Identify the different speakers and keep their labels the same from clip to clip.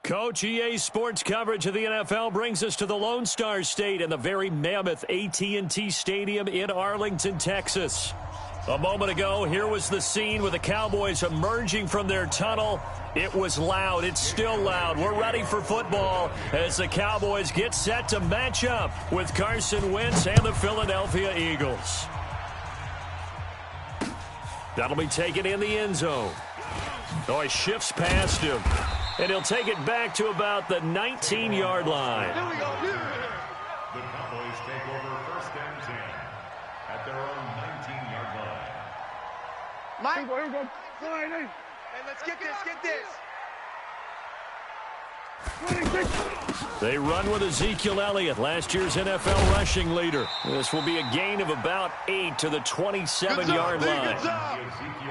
Speaker 1: Coach, EA Sports coverage of the NFL brings us to the Lone Star State and the very mammoth AT&T Stadium in Arlington, Texas. A moment ago, here was the scene with the Cowboys emerging from their tunnel. It was loud. It's still loud. We're ready for football as the Cowboys get set to match up with Carson Wentz and the Philadelphia Eagles. That'll be taken in the end zone. Oh, he shifts past him. And he'll take it back to about the 19-yard line.
Speaker 2: Here we go. The Cowboys take over first and 10 at their own 19-yard line.
Speaker 3: Mike, here we go. Hey, let's get this.
Speaker 1: They run with Ezekiel Elliott, last year's NFL rushing leader. This will be a gain of about 8 to the 27-yard line.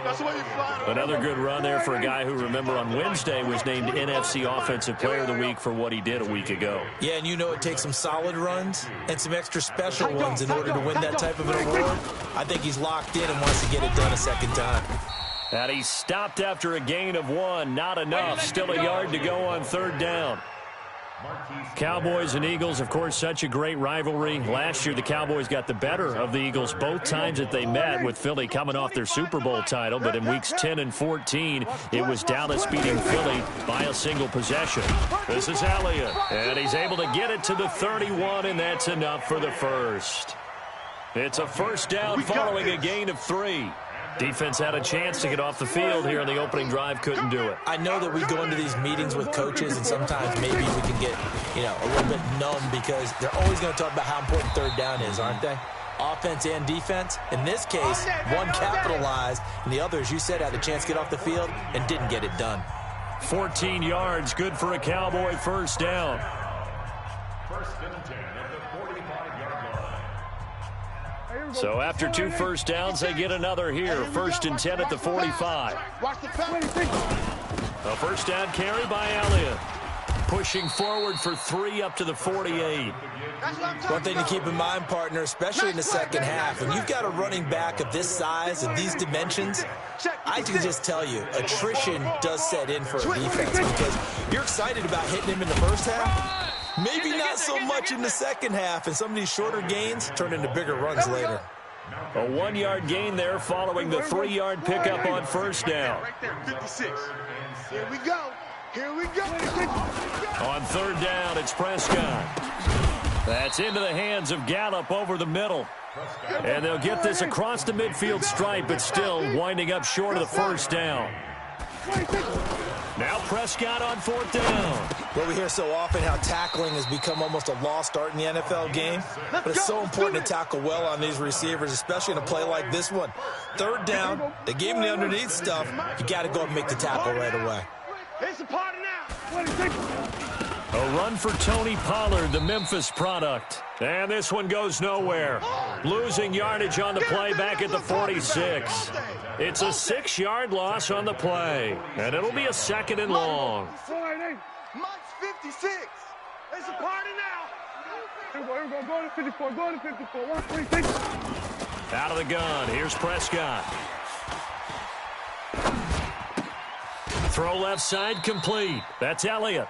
Speaker 3: That's the way you fly.
Speaker 1: Another good run there for a guy who, remember, on Wednesday was named NFC Offensive Player of the Week for what he did a week ago.
Speaker 4: Yeah, and you know it takes some solid runs and some extra special ones in order to win that type of an award. I think he's locked in and wants to get it done a second time.
Speaker 1: And he stopped after a gain of 1. Not enough. Still a yard to go on third down. Cowboys and Eagles, of course, such a great rivalry. Last year, the Cowboys got the better of the Eagles both times that they met, with Philly coming off their Super Bowl title. But in weeks 10 and 14, it was Dallas beating Philly by a single possession. This is Elliott, and he's able to get it to the 31, and that's enough for the first. It's a first down following a gain of 3. Defense had a chance to get off the field here in the opening drive, couldn't do it.
Speaker 4: I know that we go into these meetings with coaches, and sometimes maybe we can get, a little bit numb because they're always going to talk about how important third down is, aren't they? Offense and defense. In this case, one capitalized, and the other, as you said, had a chance to get off the field and didn't get it done.
Speaker 1: 14 yards, good for a Cowboy first down.
Speaker 2: First and 10 at the 45-yard line.
Speaker 1: So after 2 first downs, they get another here. First and 10 at the 45. A first down carry by Elliott. Pushing forward for 3 up to the 48.
Speaker 4: One thing to keep in mind, partner, especially in the second half, when you've got a running back of this size and these dimensions, I can just tell you, attrition does set in for a defense because you're excited about hitting him in the first half. Maybe not so much in the second half, and some of these shorter gains turn into bigger runs later.
Speaker 1: A 1-yard gain there following the 3-yard pickup on first down.
Speaker 3: Right there, 56. Here we go.
Speaker 1: On third down, it's Prescott. That's into the hands of Gallup over the middle. And they'll get this across the midfield stripe, but still winding up short of the first down. Now Prescott on fourth down.
Speaker 4: Well, we hear so often how tackling has become almost a lost art in the NFL game. But it's so important to tackle well on these receivers, especially in a play like this one. Third down, they gave him the underneath stuff. You got to go and make the tackle right away.
Speaker 3: It's a party now.
Speaker 1: A run for Tony Pollard, the Memphis product. And this one goes nowhere. Losing yardage on the play back at the 46. It's a 6-yard loss on the play. And it'll be a second and long.
Speaker 3: Mike's 56. It's a party now. Here we go. Go to 54. Go to 54. 126.
Speaker 1: Out of the gun. Here's Prescott. Throw left side complete. That's Elliott.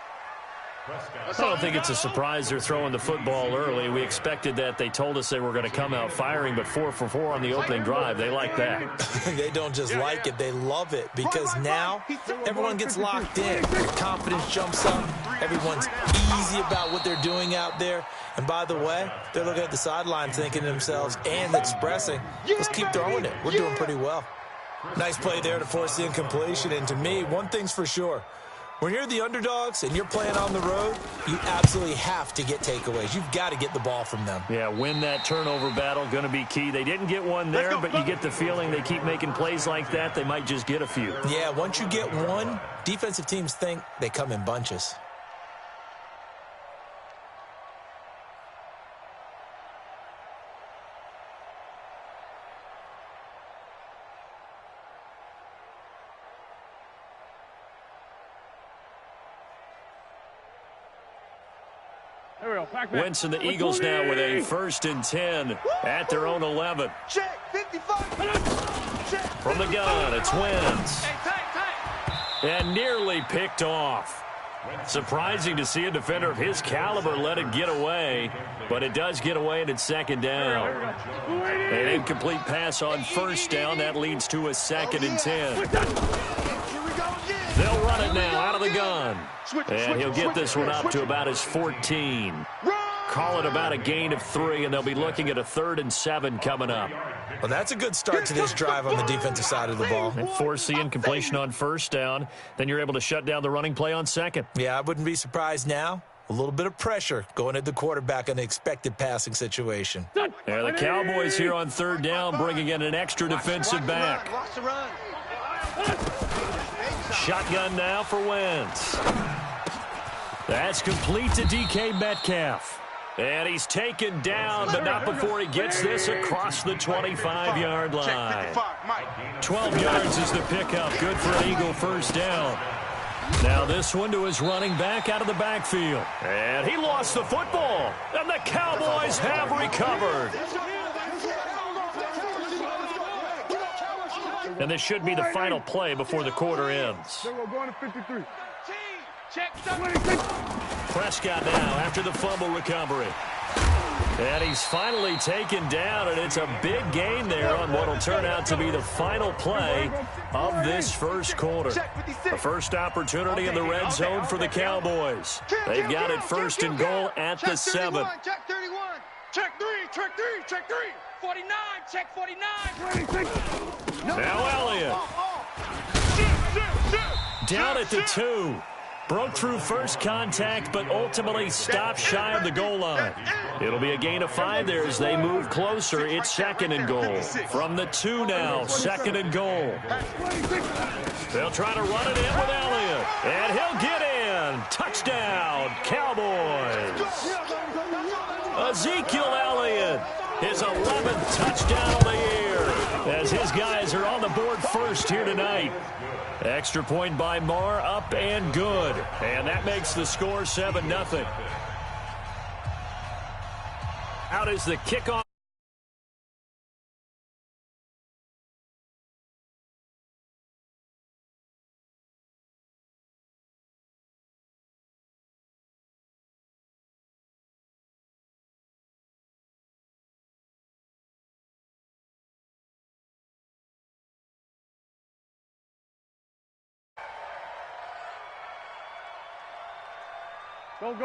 Speaker 1: I don't think it's a surprise they're throwing the football early. We expected that. They told us they were going to come out firing, but 4 for 4 on the opening drive. They like that.
Speaker 4: They don't just like it. They love it because now everyone gets locked in. Their confidence jumps up. Everyone's easy about what they're doing out there. And by the way, they're looking at the sideline thinking to themselves and expressing, let's keep throwing it. We're doing pretty well. Nice play there to force the incompletion. And to me, one thing's for sure. When you're the underdogs and you're playing on the road, you absolutely have to get takeaways. You've got to get the ball from them.
Speaker 1: Yeah, win that turnover battle, going to be key. They didn't get one there, but you get the feeling they keep making plays like that, they might just get a few.
Speaker 4: Yeah, once you get one, defensive teams think they come in bunches.
Speaker 1: Wentz and the Eagles now with a first and 10 at their own 11.
Speaker 3: Check, 55. Check.
Speaker 1: From the gun, it's Wentz. And nearly picked off. Surprising to see a defender of his caliber let it get away, but it does get away and it's second down. An incomplete pass on first down. That leads to a 2nd and 10. They'll run it now out of the gun. And he'll get this one up to about his 14. Call it about a gain of 3, and they'll be looking at a 3rd and 7 coming up.
Speaker 4: Well, that's a good start to this drive on the defensive side of the ball.
Speaker 1: And force the incompletion on first down. Then you're able to shut down the running play on second.
Speaker 4: Yeah, I wouldn't be surprised now. A little bit of pressure going at the quarterback in the expected passing situation.
Speaker 1: Yeah, the Cowboys here on 3rd down, bringing in an extra defensive back. Shotgun now for Wentz. That's complete to DK Metcalf. And he's taken down, but not before he gets this across the 25-yard line. 12 yards is the pickup. Good for an Eagle first down. Now this one to his running back out of the backfield. And he lost the football. And the Cowboys have recovered. And this should be the final play before the quarter ends. Prescott now after the fumble recovery. And he's finally taken down, and it's a big gain there on what will turn out to be the final play of this first quarter. The first opportunity in the red zone for the Cowboys. They've got it 1st and goal at the 7.
Speaker 3: Check 31. Check 3. Check 3. Check 3. 49. Check 49.
Speaker 1: Now Elliott. Down at the 2. Broke through first contact, but ultimately stopped shy of the goal line. It'll be a gain of 5 there as they move closer. It's 2nd and goal. From the 2 now, 2nd and goal. They'll try to run it in with Elliott. And he'll get in. Touchdown, Cowboys. Ezekiel Elliott, his 11th touchdown of the year, as his guys are on the board first here tonight. Extra point by Marr, up and good. And that makes the score 7-0. Out is the kickoff.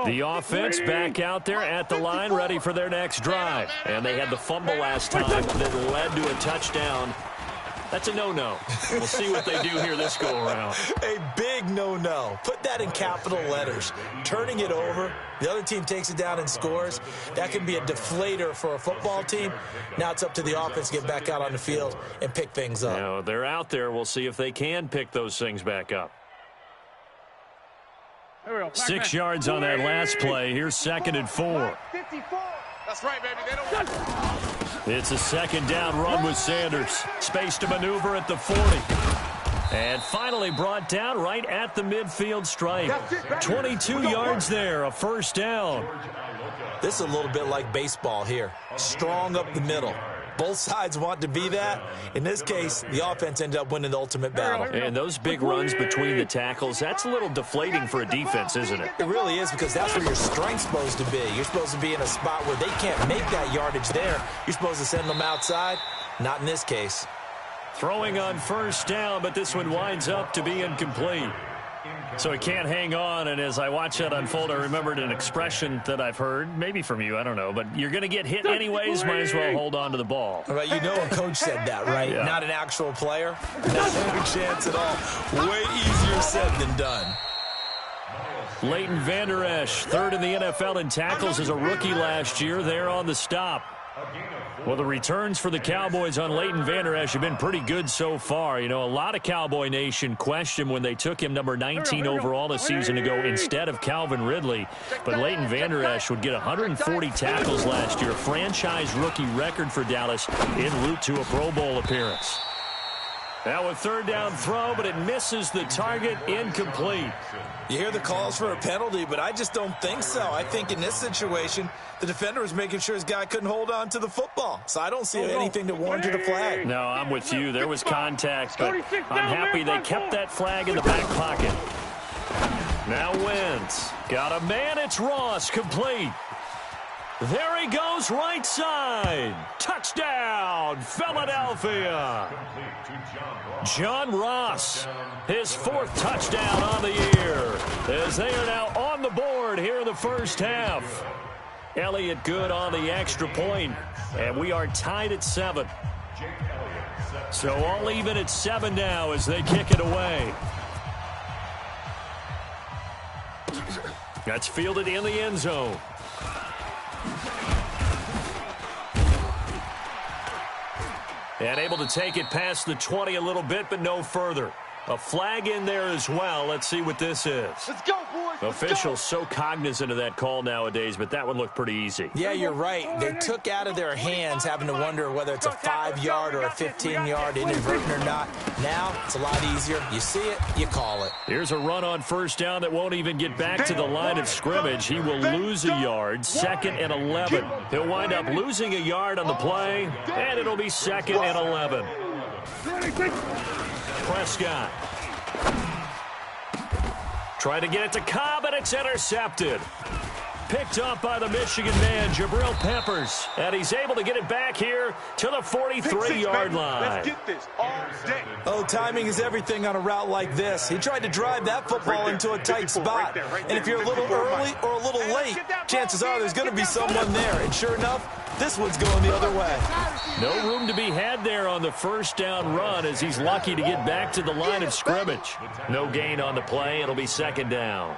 Speaker 1: The offense back out there at the line, ready for their next drive. And they had the fumble last time that led to a touchdown. That's a no-no. We'll see what they do here this go-around.
Speaker 4: A big no-no. Put that in capital letters. Turning it over, the other team takes it down and scores. That can be a deflator for a football team. Now it's up to the offense to get back out on the field and pick things up.
Speaker 1: Now, they're out there. We'll see if they can pick those things back up. 6 yards on that last play. Here's 2nd and 4.
Speaker 3: That's right, baby. They don't...
Speaker 1: It's a 2nd down run with Sanders. Space to maneuver at the 40. And finally brought down right at the midfield stripe. 22 yards there, a first down.
Speaker 4: This is a little bit like baseball here. Strong up the middle. Both sides want to be that. In this case, the offense ended up winning the ultimate battle.
Speaker 1: And those big runs between the tackles, that's a little deflating for a defense, isn't it?
Speaker 4: It really is, because that's where your strength's supposed to be. You're supposed to be in a spot where they can't make that yardage there. You're supposed to send them outside. Not in this case.
Speaker 1: Throwing on first down, but this one winds up to be incomplete. So he can't hang on, and as I watch that unfold, I remembered an expression that I've heard, maybe from you, I don't know, but you're going to get hit anyways, might as well hold on to the ball.
Speaker 4: Right, you know a coach said that, right?
Speaker 1: Yeah.
Speaker 4: Not an actual player. Not a chance at all. Way easier said than done.
Speaker 1: Leighton Vander Esch, 3rd in the NFL in tackles as a rookie last year, there on the stop. Well, the returns for the Cowboys on Leighton Vander Esch have been pretty good so far. You know, a lot of Cowboy Nation questioned when they took him number 19 overall a season ago instead of Calvin Ridley. But Leighton Vander Esch would get 140 tackles last year, franchise rookie record for Dallas, en route to a Pro Bowl appearance. Now a 3rd down throw, but it misses the target, incomplete.
Speaker 4: You hear the calls for a penalty, but I just don't think so. I think in this situation, the defender was making sure his guy couldn't hold on to the football. So I don't see anything that warranted a flag.
Speaker 1: No, I'm with you. There was contact, but I'm happy they kept that flag in the back pocket. Now Wentz. Got a man. It's Ross. Complete. There he goes, right side. Touchdown, Philadelphia. John Ross, his 4th touchdown on the year, as they are now on the board here in the first half. Elliott good on the extra point, and we are tied at 7. So all even at 7 now as they kick it away. That's fielded in the end zone. And able to take it past the 20 a little bit, but no further. A flag in there as well. Let's see what this is.
Speaker 3: Let's go, boys.
Speaker 1: Officials so cognizant of that call nowadays, but that one looked pretty easy.
Speaker 4: Yeah, you're right. They took out of their hands having to wonder whether it's a 5-yard or a 15-yard inadvertent or not. Now, it's a lot easier. You see it, you call it.
Speaker 1: Here's a run on first down that won't even get back to the line of scrimmage. He will lose a yard, 2nd and 11. He'll wind up losing a yard on the play, and it'll be 2nd and 11. Prescott. Trying to get it to Cobb, and it's intercepted. Picked up by the Michigan man, Jabril Peppers. And he's able to get it back here to the 43-yard line.
Speaker 3: Let's get this all day.
Speaker 4: Oh, timing is everything on a route like this. He tried to drive that football into a tight spot. And if you're a little early or a little late, chances are there's going to be someone there. And sure enough, this one's going the other way.
Speaker 1: No room to be had there on the first down run as he's lucky to get back to the line of scrimmage. No gain on the play. It'll be 2nd down.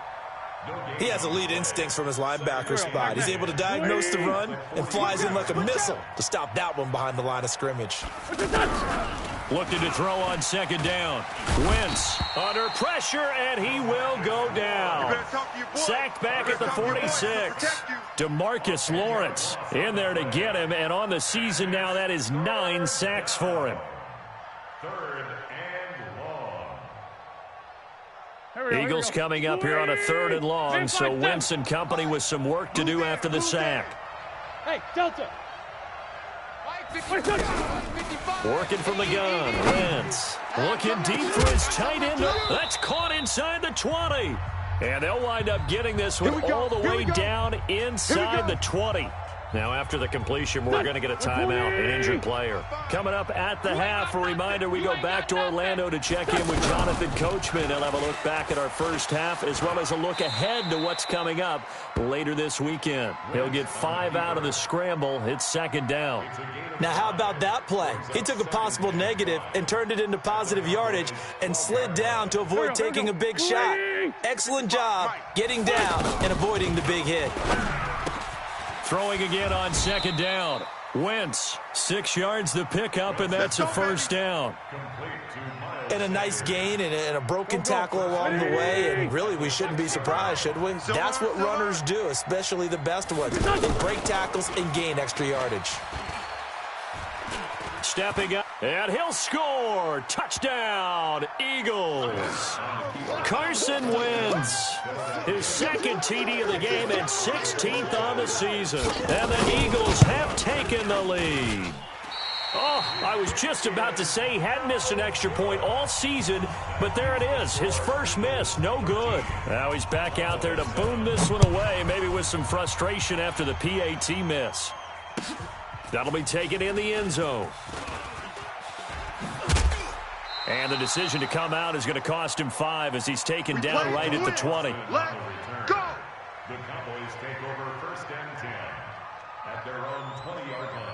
Speaker 4: He has elite instincts from his linebacker spot. He's able to diagnose the run and flies in like a missile to stop that one behind the line of scrimmage.
Speaker 1: Looking to throw on 2nd down. Wentz under pressure, and he will go down. Sacked back at the 46. DeMarcus Lawrence in there to get him, and on the season now, that is 9 sacks for him.
Speaker 2: 3rd and long.
Speaker 1: Eagles coming up here on a 3rd and long, so Wentz and company with some work to do after the sack.
Speaker 3: Hey, Delta.
Speaker 1: Working from the gun, Wentz looking deep for his tight end. That's caught inside the 20. And they'll wind up getting this one all the way down inside the 20. Now, after the completion, we're going to get a timeout, an injured player. Coming up at the half, a reminder, we go back to Orlando to check in with Jonathan Coachman. He'll have a look back at our first half, as well as a look ahead to what's coming up later this weekend. He'll get 5 out of the scramble. It's 2nd down.
Speaker 4: Now, how about that play? He took a possible negative and turned it into positive yardage and slid down to avoid taking a big shot. Excellent job getting down and avoiding the big hit.
Speaker 1: Throwing again on 2nd down. Wentz, 6 yards to pick up, and that's a first down.
Speaker 4: And a nice gain and a broken tackle along the way, and really we shouldn't be surprised, should we? That's what runners do, especially the best ones. They break tackles and gain extra yardage.
Speaker 1: Stepping up, and he'll score. Touchdown, Eagles. Carson Wentz, his 2nd TD of the game and 16th on the season. And the Eagles have taken the lead. Oh, I was just about to say he hadn't missed an extra point all season, but there it is, his first miss, no good. Now he's back out there to boom this one away, maybe with some frustration after the PAT miss. That'll be taken in the end zone. And the decision to come out is going to cost him 5 as he's taken down right at the 20.
Speaker 3: Let's go.
Speaker 2: The Cowboys take over 1st and 10 at their own 20-yard line.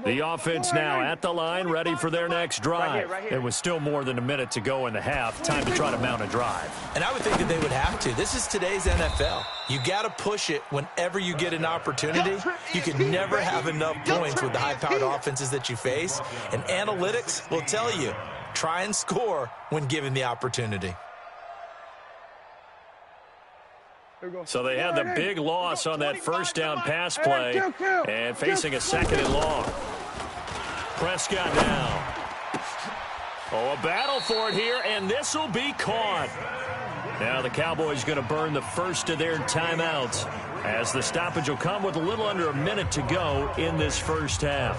Speaker 1: The offense now at the line, ready for their next drive. It was still more than a minute to go in the half. Time to try to mount a drive.
Speaker 4: And I would think that they would have to. This is today's NFL. You got to push it whenever you get an opportunity. You can never have enough points with the high-powered offenses that you face. And analytics will tell you, try and score when given the opportunity.
Speaker 1: So they had the big loss on that first down pass play and facing a 2nd and long. Prescott now. Oh, a battle for it here, and this will be caught. Now the Cowboys going to burn the first of their timeouts as the stoppage will come with a little under a minute to go in this first half.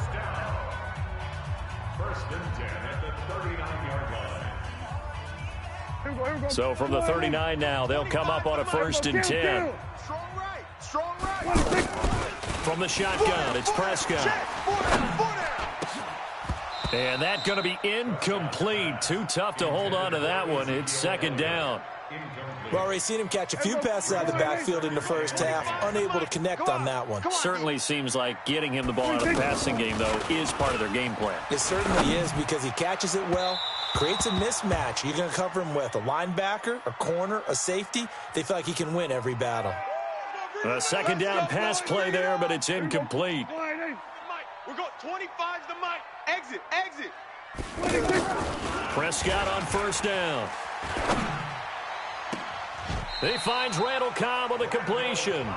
Speaker 2: 1st and 10 at the 39-yard line.
Speaker 1: So from the 39 now, they'll come up on a 1st and 10.
Speaker 3: Strong right.
Speaker 1: From the shotgun, it's Prescott. And that's going to be incomplete. Too tough to hold on to that one. It's 2nd down.
Speaker 4: We've already seen him catch a few passes out of the backfield in the first half. Unable to connect on that one.
Speaker 1: Certainly seems like getting him the ball out of the passing game, though, is part of their game plan.
Speaker 4: It certainly is, because he catches it well, creates a mismatch. You're going to cover him with a linebacker, a corner, a safety. They feel like he can win every battle.
Speaker 1: A 2nd down pass play there, but it's incomplete.
Speaker 3: We're going 25 to Mike. Exit.
Speaker 1: Prescott on 1st down. He finds Randall Cobb with a completion.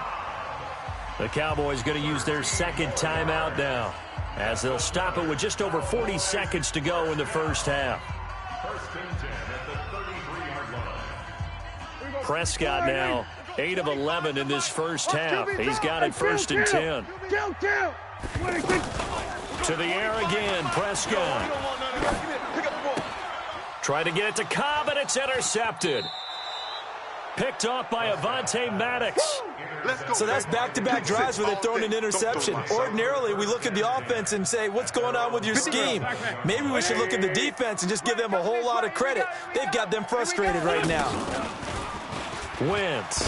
Speaker 1: The Cowboys going to use their 2nd timeout now, as they'll stop it with just over 40 seconds to go in the first half.
Speaker 2: 1st and 10 at the 33-yard line.
Speaker 1: Prescott now 8 of 11 in this first half. He's got it 1st and 10. To the air again, Prescott. Trying to get it to Cobb, and it's intercepted. Picked off by Avonte Maddox.
Speaker 4: So that's back-to-back drives where they're throwing an interception. Ordinarily, we look at the offense and say, what's going on with your scheme? Maybe we should look at the defense and just give them a whole lot of credit. They've got them frustrated right now.
Speaker 1: Wentz.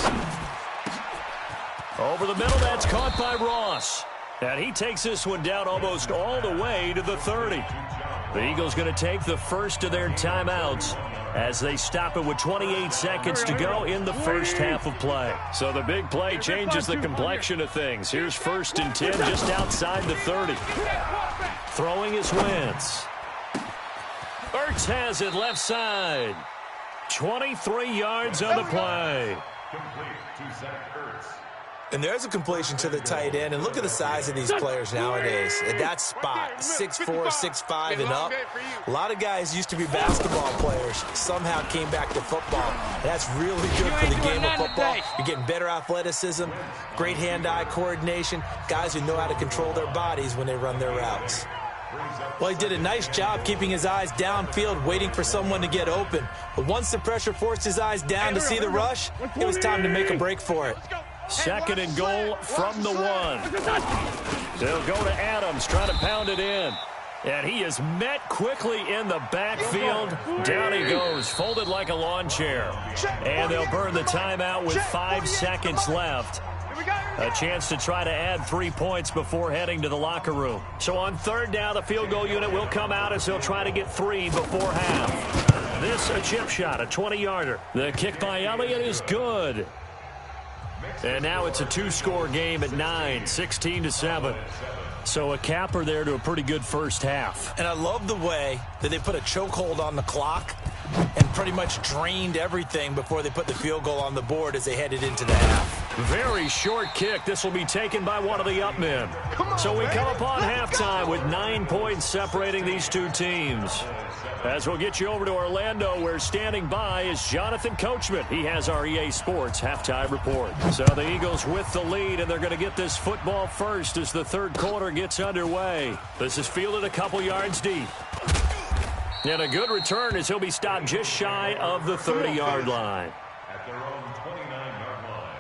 Speaker 1: Over the middle, that's caught by Ross. And he takes this one down almost all the way to the 30. The Eagles going to take the first of their timeouts as they stop it with 28 seconds to go in the first half of play. So the big play changes the complexion of things. Here's 1st and 10 just outside the 30. Throwing is Wentz. Ertz has it left side. 23 yards on the play.
Speaker 2: Complete to Zach Ertz.
Speaker 4: And there's a completion to the tight end. And look at the size of these players nowadays. At that spot, 6'4", 6'5", and up. A lot of guys used to be basketball players. Somehow came back to football. And that's really good for the game of football. You're getting better athleticism, great hand-eye coordination, guys who know how to control their bodies when they run their routes. Well, he did a nice job keeping his eyes downfield, waiting for someone to get open. But once the pressure forced his eyes down to see the rush, it was time to make a break for it.
Speaker 1: 2nd and goal from the 1. They'll go to Adams, trying to pound it in. And he is met quickly in the backfield. Down he goes, folded like a lawn chair. And they'll burn the timeout with 5 seconds left. A chance to try to add 3 points before heading to the locker room. So on 3rd down, the field goal unit will come out as they'll try to get 3 before half. This a chip shot, a 20-yarder. The kick by Elliott is good. And now it's a 2-score game at 9, 16-7. So a capper there to a pretty good first half.
Speaker 4: And I love the way that they put a chokehold on the clock and pretty much drained everything before they put the field goal on the board as they headed into the half.
Speaker 1: Very short kick. This will be taken by one of the up men. So we come upon halftime with 9 points separating these two teams. As we'll get you over to Orlando, where standing by is Jonathan Coachman. He has our EA Sports halftime report. So the Eagles with the lead, and they're going to get this football first as the 3rd quarter gets underway. This is fielded a couple yards deep. And a good return as he'll be stopped just shy of the 30-yard line.
Speaker 2: At their own 29-yard line.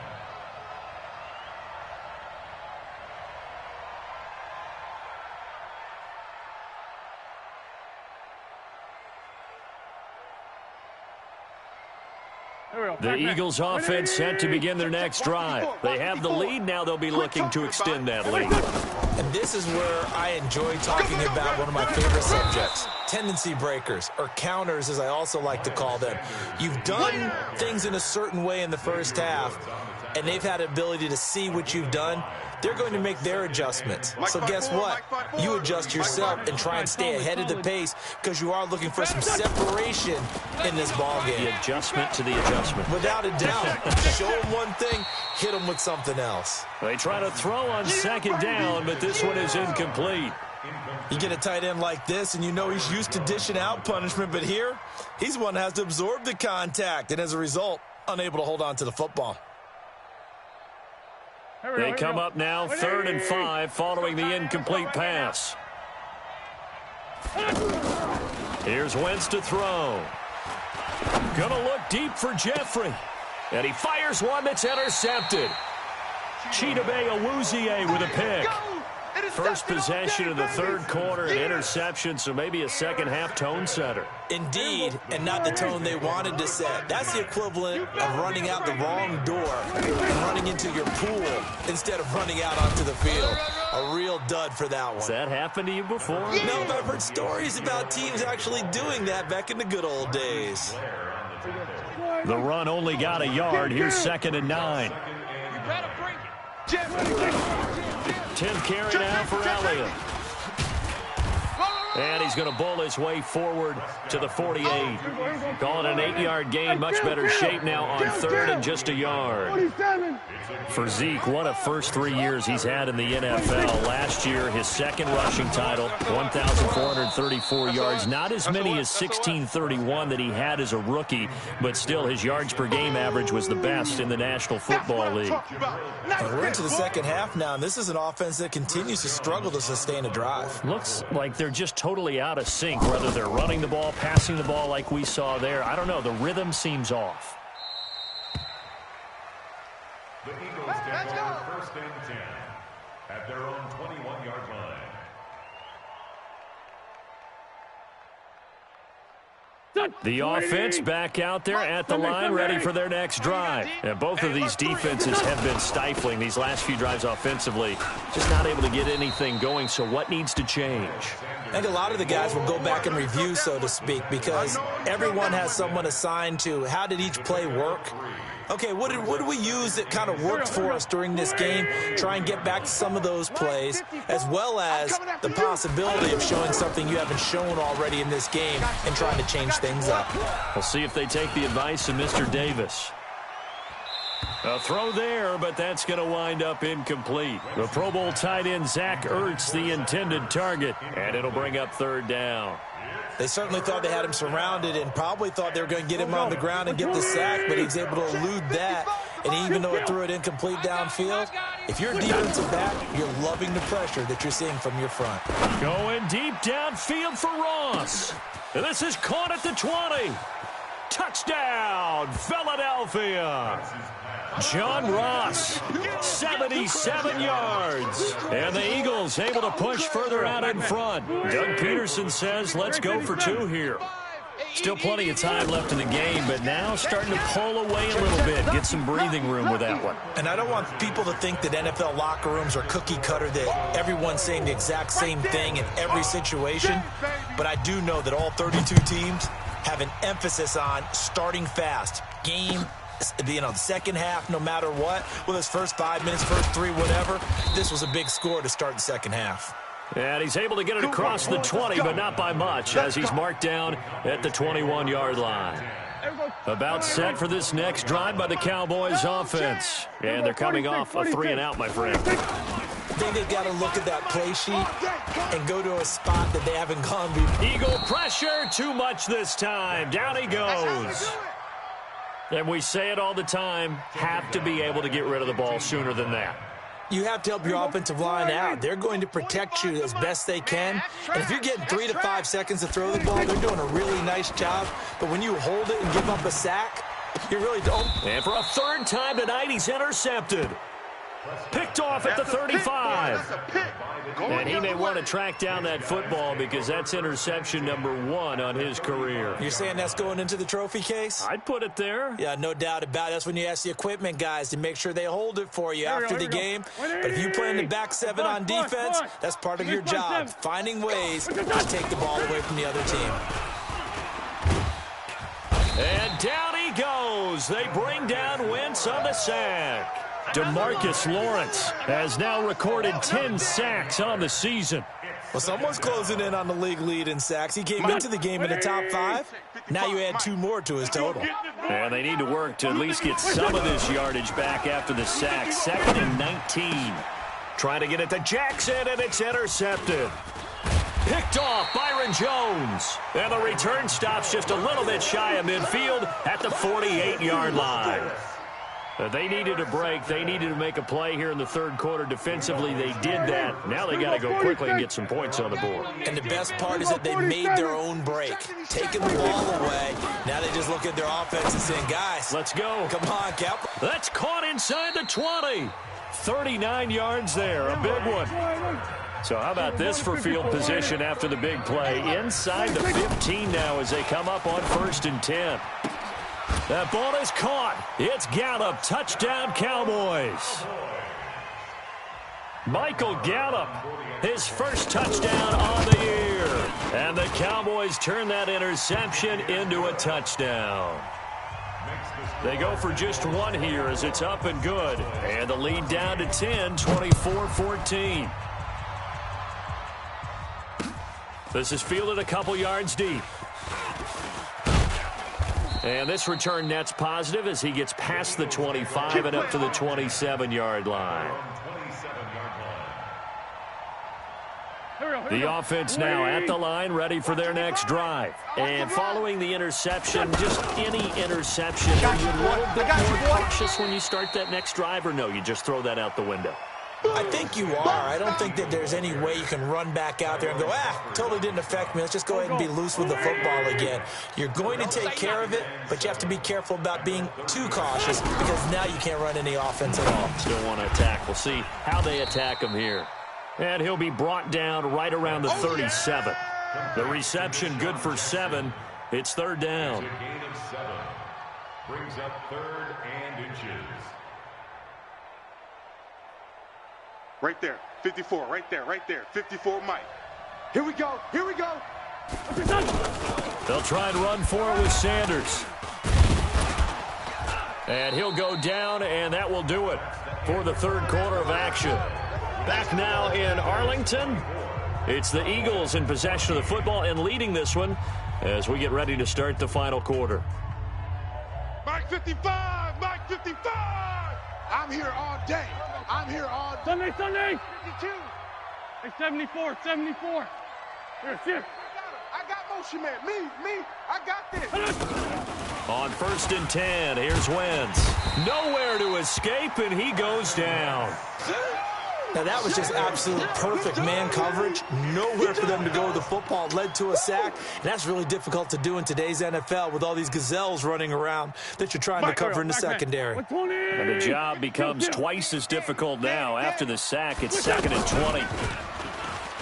Speaker 1: The Eagles offense set to begin their next drive. They have the lead now. They'll be looking to extend that lead.
Speaker 4: And this is where I enjoy talking about one of my favorite subjects, tendency breakers, or counters as I also like to call them. You've done things in a certain way in the first half, and they've had the ability to see what you've done. They're going to make their adjustments. So guess what? You adjust yourself and try and stay ahead of the pace because you are looking for some separation in this ball game.
Speaker 1: The adjustment to the adjustment.
Speaker 4: Without a doubt. Show them one thing, hit them with something else.
Speaker 1: They try to throw on 2nd down, but this one is incomplete.
Speaker 4: You get a tight end like this, and you know he's used to dishing out punishment, but here, he's one that has to absorb the contact, and as a result, unable to hold on to the football.
Speaker 1: They come up now 3rd and 5 following the incomplete pass. Here's Wentz to throw. Gonna look deep for Jeffrey. And he fires one that's intercepted. Chidobe Awuzie with a pick. First possession of the third quarter, an interception, so maybe a second-half tone setter.
Speaker 4: Indeed, and not the tone they wanted to set. That's the equivalent of running out the wrong door and running into your pool instead of running out onto the field. A real dud for that one.
Speaker 1: Has that happened to you before?
Speaker 4: No, but I've heard stories about teams actually doing that back in the good old days.
Speaker 1: The run only got a yard. Here's 2nd and 9. 10th carry now for Elliott. And he's going to bowl his way forward to the 48. Calling an 8-yard gain. Much better shape now on 3rd and just a yard. For Zeke, what a first 3 years he's had in the NFL. Last year, his second rushing title, 1,434 yards. Not as many as 1,631 that he had as a rookie, but still his yards per game average was the best in the National Football League.
Speaker 4: And we're into the second half now, and this is an offense that continues to struggle to sustain a drive.
Speaker 1: Looks like they're just totally out of sync, whether they're running the ball, passing the ball like we saw there. I don't know. The rhythm seems off.
Speaker 2: The Eagles take over 1st and 10 at their own 21-yard line.
Speaker 1: The offense back out there at the line, ready for their next drive. And both of these defenses have been stifling these last few drives offensively. Just not able to get anything going, so what needs to change?
Speaker 4: I think a lot of the guys will go back and review, so to speak, because everyone has someone assigned to how did each play work. Okay, what did we use that kind of worked for us during this game? Try and get back to some of those plays, as well as the possibility of showing something you haven't shown already in this game and trying to change things up.
Speaker 1: We'll see if they take the advice of Mr. Davis. A throw there, but that's going to wind up incomplete. The Pro Bowl tight end Zach Ertz, the intended target, and it'll bring up 3rd down.
Speaker 4: They certainly thought they had him surrounded and probably thought they were going to get him on the ground and get the sack, but he was able to elude that. And even though it threw it incomplete downfield, if you're a defensive back, you're loving the pressure that you're seeing from your front.
Speaker 1: Going deep downfield for Ross. And this is caught at the 20. Touchdown, Philadelphia. John Ross, 77 yards. And the Eagles able to push further out in front. Doug Peterson says, let's go for 2 here. Still plenty of time left in the game, but now starting to pull away a little bit, get some breathing room with that one.
Speaker 4: And I don't want people to think that NFL locker rooms are cookie cutter, that everyone's saying the exact same thing in every situation. But I do know that all 32 teams have an emphasis on starting fast. Game, the second half, no matter what, whether it's first 5 minutes, first 3, whatever, this was a big score to start the second half.
Speaker 1: And he's able to get it across the 20, but not by much, as he's marked down at the 21-yard line. About set for this next drive by the Cowboys offense. And they're coming off a 3-and-out, my friend.
Speaker 4: I think they've got to look at that play sheet and go to a spot that they haven't gone before.
Speaker 1: Eagle pressure, too much this time. Down he goes. And we say it all the time, have to be able to get rid of the ball sooner than that.
Speaker 4: You have to help your offensive line out. They're going to protect you as best they can. And if you're getting 3 to 5 seconds to throw the ball, they're doing a really nice job. But when you hold it and give up a sack, you really don't.
Speaker 1: And for a 3rd time tonight, he's intercepted. Picked off at the 35. And he may want to track down that football because that's interception number 1 on his career.
Speaker 4: You're saying that's going into the trophy case?
Speaker 1: I'd put it there.
Speaker 4: Yeah, no doubt about it. That's when you ask the equipment guys to make sure they hold it for you after the game. But if you play in the back 7 on defense, that's part of your job, finding ways to take the ball away from the other team.
Speaker 1: And down he goes. They bring down Wentz on the sack. DeMarcus Lawrence has now recorded 10 sacks on the season.
Speaker 4: Well, someone's closing in on the league lead in sacks. He came into the game in the top 5. Now you add 2 more to his total.
Speaker 1: And they need to work to at least get some of this yardage back after the sack. 2nd and 19. Trying to get it to Jackson, and it's intercepted. Picked off Byron Jones. And the return stops just a little bit shy of midfield at the 48-yard line. They needed a break. They needed to make a play here in the third quarter. Defensively, they did that. Now they got to go quickly and get some points on the board.
Speaker 4: And the best part is that they made their own break, taking the ball away. Now they just look at their offense and saying, guys,
Speaker 1: let's go.
Speaker 4: Come on, Cap.
Speaker 1: That's caught inside the 20. 39 yards there, a big one. So how about this for field position after the big play? Inside the 15 now as they come up on 1st and 10. That ball is caught. It's Gallup. Touchdown, Cowboys. Michael Gallup, his first touchdown on the year. And the Cowboys turn that interception into a touchdown. They go for just one here as it's up and good. And the lead down to 10, 24-14. This is fielded a couple yards deep. And this return net's positive as he gets past the 25 and up to the 27-yard line. The offense now at the line, ready for their next drive. And following the interception, just any interception, are you a little bit more cautious when you start that next drive, or no, you just throw that out the window?
Speaker 4: I think you are. I don't think that there's any way you can run back out there and go, totally didn't affect me. Let's just go ahead and be loose with the football again. You're going to take care of it, but you have to be careful about being too cautious because now you can't run any offense at all.
Speaker 1: Still want to attack. We'll see how they attack him here. And he'll be brought down right around the 37. The reception good for 7. It's 3rd down.
Speaker 2: Gain of 7. Brings up 3rd and inches.
Speaker 3: Right there, 54, right there, 54 Mike. Here we go.
Speaker 1: They'll try and run for it with Sanders. And he'll go down, and that will do it for the third quarter of action. Back now in Arlington. It's the Eagles in possession of the football and leading this one as we get ready to start the final quarter.
Speaker 3: Mike 55, Mike 55. I'm here all day. Sunday. 52. Hey, 74. Here. I got motion, man. Me. I got this.
Speaker 1: On 1st and 10, here's Wentz. Nowhere to escape, and he goes down.
Speaker 4: Now, that was just absolute perfect man coverage. Nowhere for them to go with the football. Led to a sack. And that's really difficult to do in today's NFL with all these gazelles running around that you're trying to cover in the secondary.
Speaker 1: And the job becomes twice as difficult now. After the sack, it's 2nd and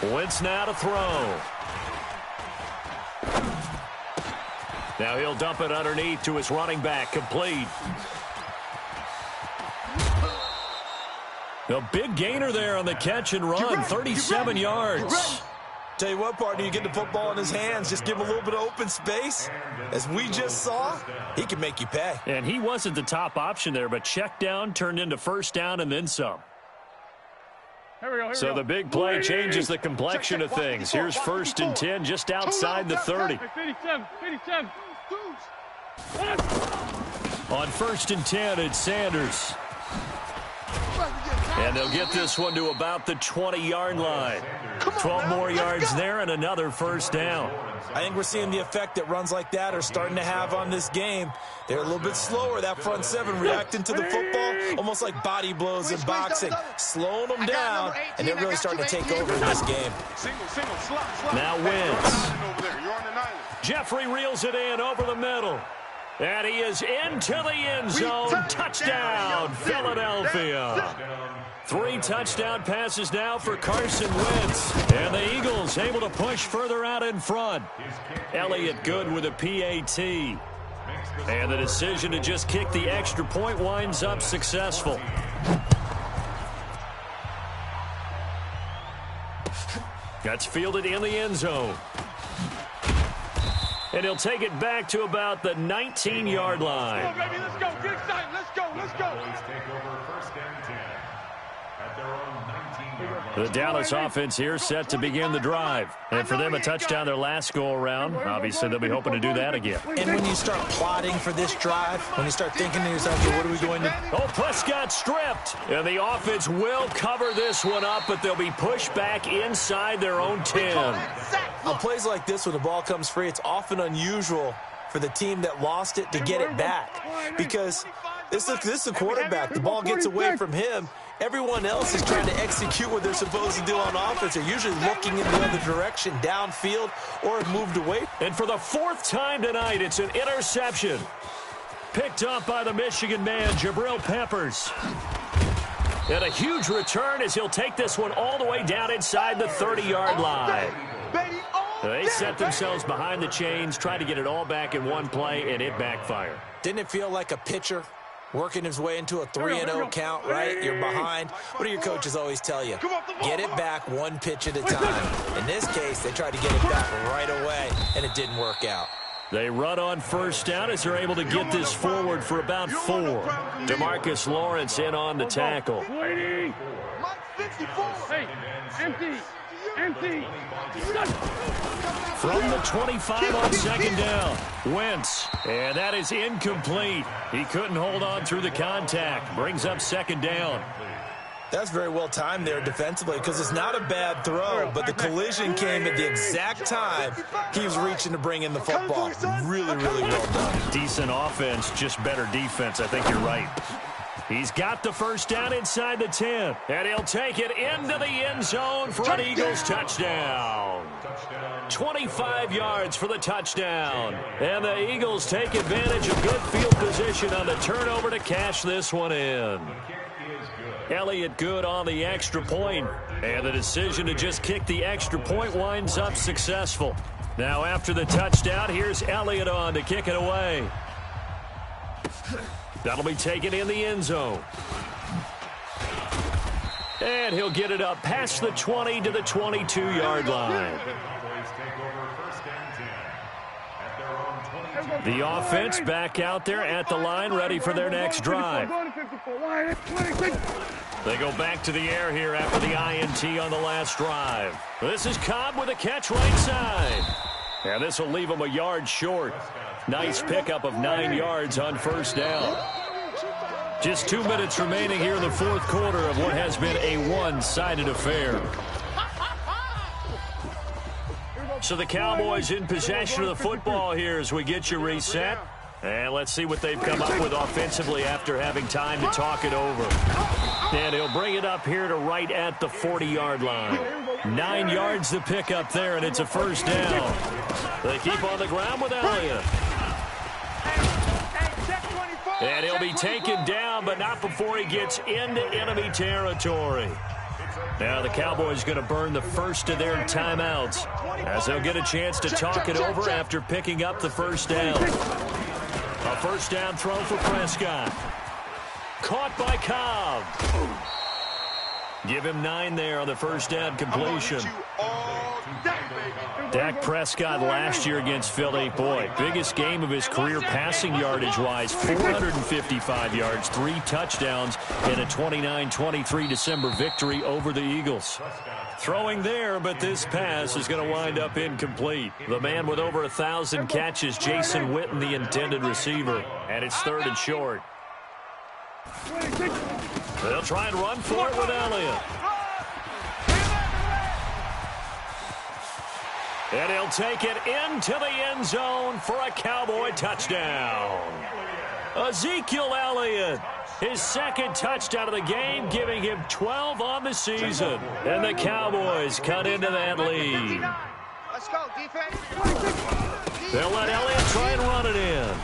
Speaker 1: 20. Wentz now to throw. Now he'll dump it underneath to his running back. Complete. A big gainer there on the catch and run, 37 yards.
Speaker 4: Tell you what, partner, you get the football in his hands, just give him a little bit of open space. As we just saw, he can make you pay.
Speaker 1: And he wasn't the top option there, but check down turned into 1st down and then some. So the big play changes the complexion of things. Here's 1st and 10 just outside the 30.
Speaker 3: 57.
Speaker 1: On 1st and 10, it's Sanders. And they'll get this one to about the 20-yard line. 12 more yards there and another 1st down.
Speaker 4: I think we're seeing the effect that runs like that are starting to have on this game. They're a little bit slower, that front 7, reacting to the football, almost like body blows in boxing, slowing them down, and they're really starting to take over in this game.
Speaker 1: Now Wentz. Jeffrey reels it in over the middle. And he is into the end zone. Touchdown, Philadelphia. 3 touchdown passes now for Carson Wentz. And the Eagles able to push further out in front. Elliott good with a PAT. And the decision to just kick the extra point winds up successful. That's fielded in the end zone. And he'll take it back to about the 19-yard line.
Speaker 3: Come on, baby, let's go. Get excited. Let's go.
Speaker 2: Cowboys take over 1st and 10 at their own 19-yard line.
Speaker 1: The Dallas offense here set to begin the drive. And for them, a touchdown their last go-around. Obviously, they'll be hoping to do that again.
Speaker 4: And when you start plotting for this drive, when you start thinking to yourself, okay, what are we going to do?
Speaker 1: Oh, Prescott stripped. And the offense will cover this one up, but they'll be pushed back inside their own 10.
Speaker 4: On plays like this, when the ball comes free, it's often unusual for the team that lost it to get it back. Because This is a quarterback. The ball gets away from him. Everyone else is trying to execute what they're supposed to do on offense. They're usually looking in the other direction, downfield, or have moved away.
Speaker 1: And for the 4th time tonight, it's an interception. Picked up by the Michigan man, Jabril Peppers. And a huge return as he'll take this one all the way down inside the 30-yard line. They set themselves behind the chains, trying to get it all back in one play, and it backfired.
Speaker 4: Didn't it feel like a pitcher working his way into a 3-0 count, right? You're behind. What do your coaches always tell you? Get it back one pitch at a time. In this case, they tried to get it back right away, and it didn't work out.
Speaker 1: They run on first down as they're able to get this forward for about 4. DeMarcus Lawrence in on the tackle.
Speaker 3: Hey, empty.
Speaker 1: From the 25 on second down, Wentz. And that is incomplete. He couldn't hold on through the contact. Brings up second down.
Speaker 4: That's very well timed there defensively because it's not a bad throw, but the collision came at the exact time he was reaching to bring in the football. Really, really well done.
Speaker 1: Decent offense, just better defense. I think you're right. He's got the first down inside the 10, and he'll take it into the end zone for an Eagles touchdown. 25 yards for the touchdown. And the Eagles take advantage of good field position on the turnover to cash this one in. Elliott good on the extra point, and the decision to just kick the extra point winds up successful. Now after the touchdown, here's Elliott on to kick it away. That'll be taken in the end zone. And he'll get it up past the 20 to the 22-yard line. The offense back out there at the line, ready for their next drive. They go back to the air here after the INT on the last drive. This is Cobb with a catch right side. And this will leave him a yard short. Nice pickup of 9 yards on first down. Just 2 minutes remaining here in the 4th quarter of what has been a one-sided affair. So the Cowboys in possession of the football here as we get you reset. And let's see what they've come up with offensively after having time to talk it over. And he'll bring it up here to right at the 40-yard line. 9 yards to pick up there, and it's a first down. They keep on the ground with Elliott. And he'll be taken down, but not before he gets into enemy territory. Now the Cowboys going to burn the first of their timeouts as they'll get a chance to talk it over after picking up the first down. A first down throw for Prescott. Caught by Cobb. Give him 9 there on the first down completion. Dak Prescott last year against Philly, boy, biggest game of his career passing yardage-wise, 455 yards, 3 touchdowns, and a 29-23 December victory over the Eagles. Throwing there, but this pass is going to wind up incomplete. The man with over 1,000 catches, Jason Witten, the intended receiver, and it's 3rd and short. They'll try and run for it with Elliott. And he'll take it into the end zone for a Cowboy touchdown. Ezekiel Elliott, his 2nd touchdown of the game, giving him 12 on the season. And the Cowboys cut into that lead.
Speaker 3: Let's go, defense.
Speaker 1: They'll let Elliott try and run it in.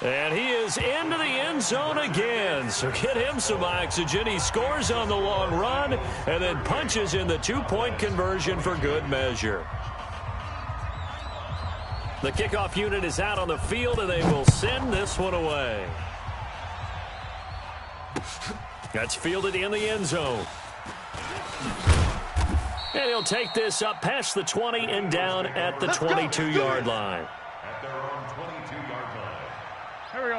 Speaker 1: And he is into the end zone again. So get him some oxygen. He scores on the long run and then punches in the 2-point conversion for good measure. The kickoff unit is out on the field, and they will send this one away. That's fielded in the end zone. And he'll take this up past the 20 and down at the 22-yard line.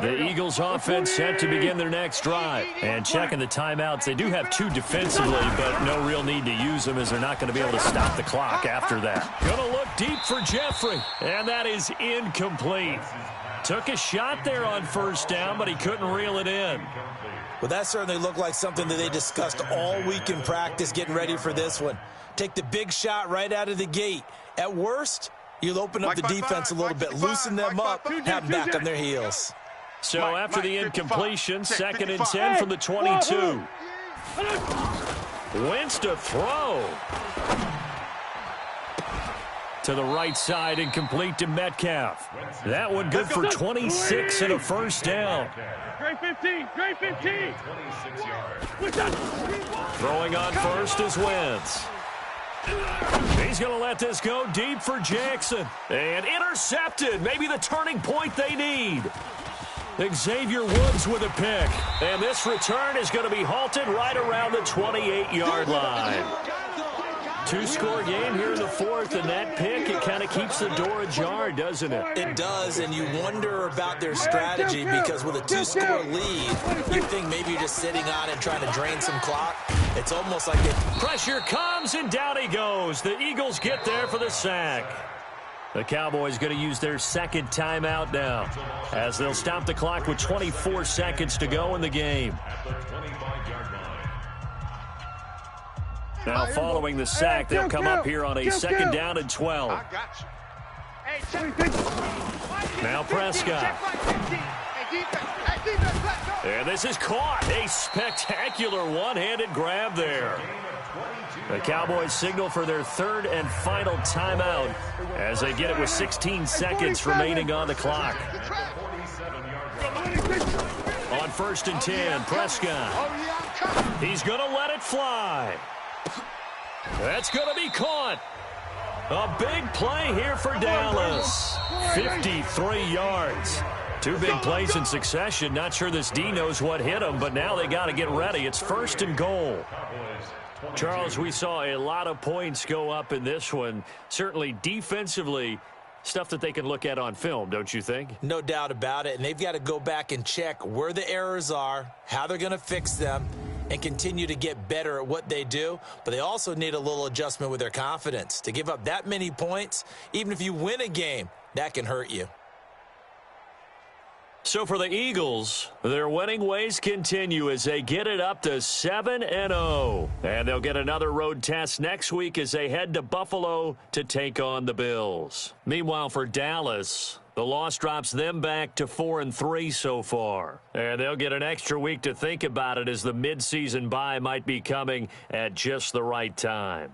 Speaker 1: The Eagles offense set to begin their next drive. And checking the timeouts, they do have 2 defensively, but no real need to use them as they're not going to be able to stop the clock after that. Going to look deep for Jeffrey, and that is incomplete. Took a shot there on first down, but he couldn't reel it in.
Speaker 4: Well, that certainly looked like something that they discussed all week in practice getting ready for this one. Take the big shot right out of the gate. At worst, you'll open up the defense a little bit, loosen them up, have them back on their heels.
Speaker 1: So after the incompletion, 2nd and 10 from the 22. Wentz to throw. To the right side and complete to Metcalf. That one good for 26 and a first down.
Speaker 3: Great 15. Great 15.
Speaker 1: Throwing on first is Wentz. He's going to let this go deep for Jackson. And intercepted. Maybe the turning point they need. Xavier Woods with a pick. And this return is going to be halted right around the 28-yard line. Two-score game here in the fourth, and that pick, it kind of keeps the door ajar, doesn't it?
Speaker 4: It does, and you wonder about their strategy because with a two-score lead, you think maybe you're just sitting on it trying to drain some clock. It's almost like it.
Speaker 1: Pressure comes, and down he goes. The Eagles get there for the sack. The Cowboys going to use their second timeout now as they'll stop the clock with 24 seconds to go in the game. Now, following the sack, they'll come up here on a 2nd down and 12. Now Prescott. And this is caught. A spectacular one-handed grab there. The Cowboys signal for their 3rd and final timeout as they get it with 16 seconds remaining on the clock. On 1st and 10, Prescott. He's going to let it fly. That's going to be caught. A big play here for Dallas. 53 yards. 2 big plays in succession. Not sure this D knows what hit him, but now they got to get ready. It's 1st and goal. Charles, we saw a lot of points go up in this one. Certainly defensively, stuff that they can look at on film, don't you think?
Speaker 4: No doubt about it, and they've got to go back and check where the errors are, how they're going to fix them, and continue to get better at what they do. But they also need a little adjustment with their confidence. To give up that many points, even if you win a game, that can hurt you.
Speaker 1: So for the Eagles, their winning ways continue as they get it up to 7-0. And they'll get another road test next week as they head to Buffalo to take on the Bills. Meanwhile, for Dallas, the loss drops them back to 4-3 so far. And they'll get an extra week to think about it as the midseason bye might be coming at just the right time.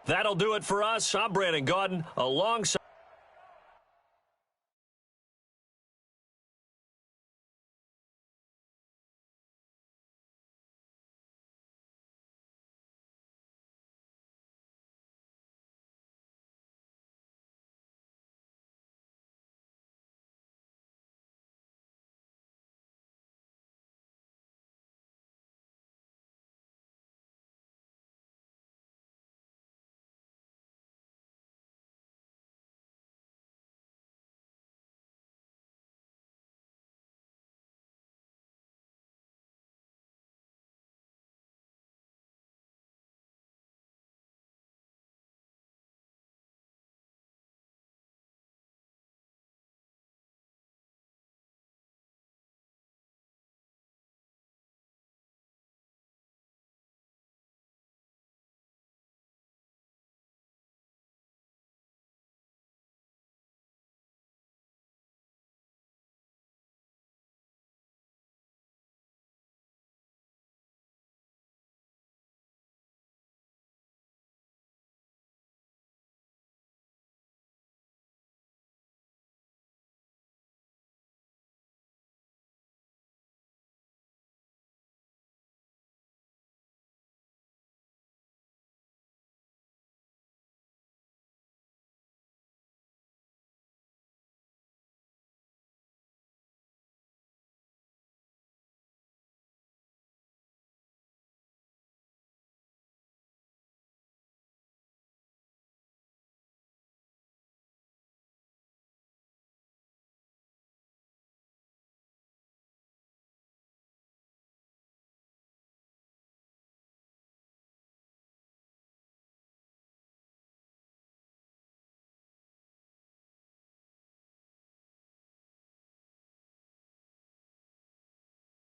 Speaker 1: That'll do it for us. I'm Brandon Gaudin alongside